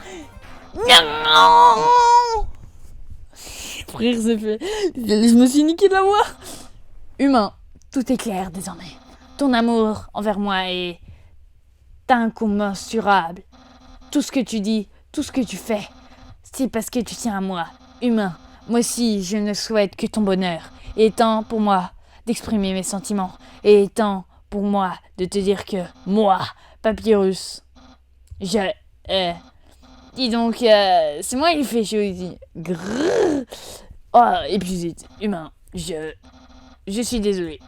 nya. Frère, c'est fait. Je me suis niqué de la voix. Humain, tout est clair désormais. Ton amour envers moi est incommensurable. Tout ce que tu dis, tout ce que tu fais, c'est parce que tu tiens à moi. Humain, moi aussi, je ne souhaite que ton bonheur. Il est temps pour moi d'exprimer mes sentiments. Et il est temps pour moi de te dire que moi, Papyrus, je... dis donc, c'est moi qui fais chaud ici. Grrr. Oh, et puis vite, humain, je suis désolé.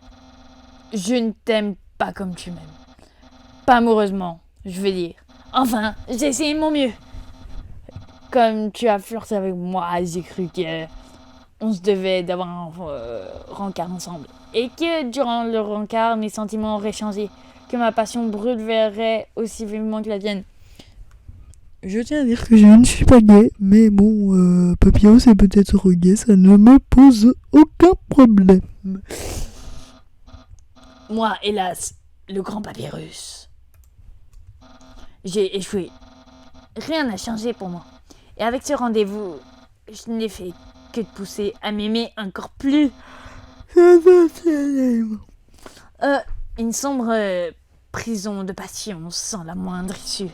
Je ne t'aime pas comme tu m'aimes. Pas amoureusement, je veux dire. Enfin, j'ai essayé de mon mieux. Comme tu as flirté avec moi, j'ai cru que on se devait d'avoir un rencard ensemble. Et que durant le rencard, mes sentiments auraient changé. Que ma passion brûlerait aussi vivement que la tienne. Je tiens à dire que je ne suis pas gay, mais bon, Papyrus est peut-être gay, ça ne me pose aucun problème. Moi, hélas, le grand Papyrus. J'ai échoué. Rien n'a changé pour moi. Et avec ce rendez-vous, je n'ai fait que de pousser à m'aimer encore plus. Une sombre prison de passion sans la moindre issue.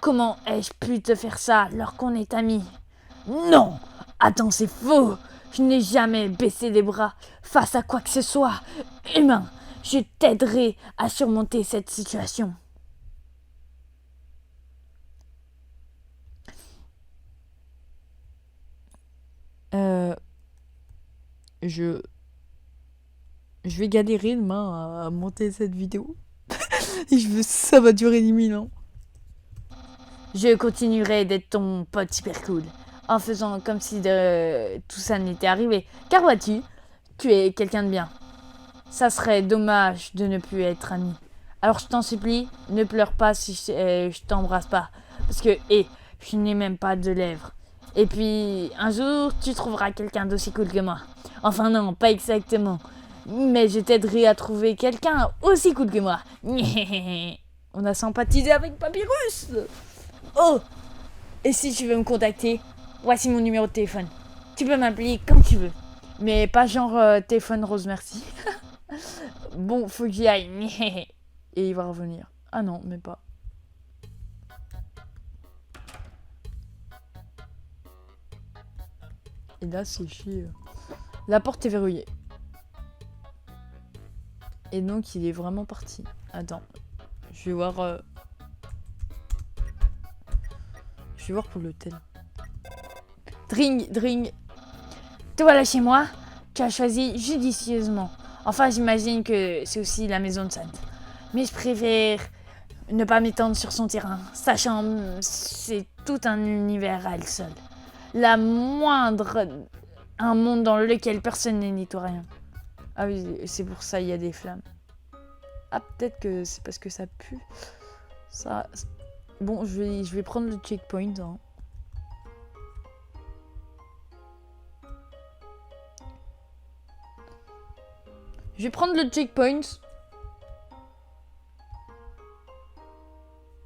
Comment ai-je pu te faire ça alors qu'on est amis? Non! Attends, c'est faux! Je n'ai jamais baissé les bras face à quoi que ce soit. Humain, je t'aiderai à surmonter cette situation. Je vais galérer demain à monter cette vidéo. Et ça va durer 10 000 ans. Je continuerai d'être ton pote super cool, en faisant comme si tout ça n'était arrivé. Car vois-tu, tu es quelqu'un de bien. Ça serait dommage de ne plus être amis. Alors je t'en supplie, ne pleure pas si je t'embrasse pas. Parce que, je n'ai même pas de lèvres. Et puis, un jour, tu trouveras quelqu'un d'aussi cool que moi. Enfin non, pas exactement. Mais je t'aiderai à trouver quelqu'un aussi cool que moi. On a sympathisé avec Papyrus. Oh! Et si tu veux me contacter, voici mon numéro de téléphone. Tu peux m'appeler quand tu veux. Mais pas genre téléphone rose, merci. Bon, faut que j'y aille. Et il va revenir. Ah non, mais pas. Et là, c'est chier. La porte est verrouillée. Et donc, il est vraiment parti. Attends. Je vais voir... Je vais voir pour l'hôtel. Dring. Te voilà chez moi. Tu as choisi judicieusement. Enfin, j'imagine que c'est aussi la maison de Sainte. Mais je préfère ne pas m'étendre sur son terrain. Sa chambre, c'est tout un univers à elle seule. La moindre... Un monde dans lequel personne n'est ni toi rien. Ah oui, c'est pour ça il y a des flammes. Ah, peut-être que c'est parce que ça pue. Ça... Bon, je vais prendre le checkpoint. Hein. Je vais prendre le checkpoint.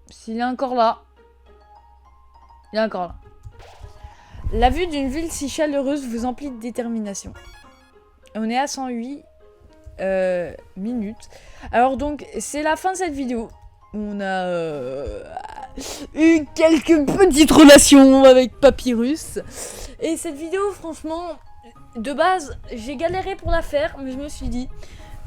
S'il est encore là. Il est encore là. La vue d'une ville si chaleureuse vous emplit de détermination. On est à 108 minutes. Alors donc, c'est la fin de cette vidéo. On a eu quelques petites relations avec Papyrus. Et cette vidéo, franchement, de base, j'ai galéré pour la faire, mais je me suis dit,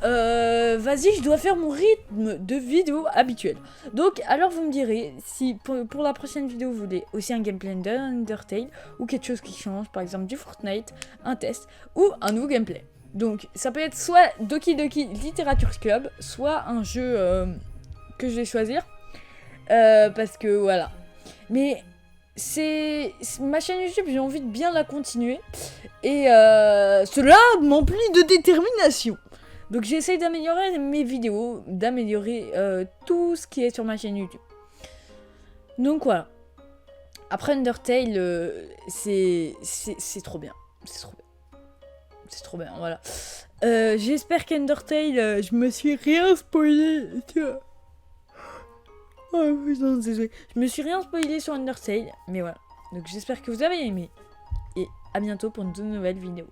vas-y, je dois faire mon rythme de vidéo habituel. Donc, alors vous me direz, si pour la prochaine vidéo, vous voulez aussi un gameplay d'Undertale, ou quelque chose qui change, par exemple du Fortnite, un test, ou un nouveau gameplay. Donc, ça peut être soit Doki Doki Literature Club, soit un jeu que je vais choisir. Parce que voilà. Mais c'est ma chaîne YouTube, j'ai envie de bien la continuer. Et cela m'emplit de détermination. Donc j'essaye d'améliorer mes vidéos, d'améliorer tout ce qui est sur ma chaîne YouTube. Donc voilà. Après Undertale, c'est trop bien. C'est trop bien. C'est trop bien, voilà. J'espère qu'Undertale, je me suis rien spoilé. Oh putain, désolé. Je me suis rien spoilé sur Undertale, mais voilà. Donc j'espère que vous avez aimé. Et à bientôt pour une toute nouvelle vidéo.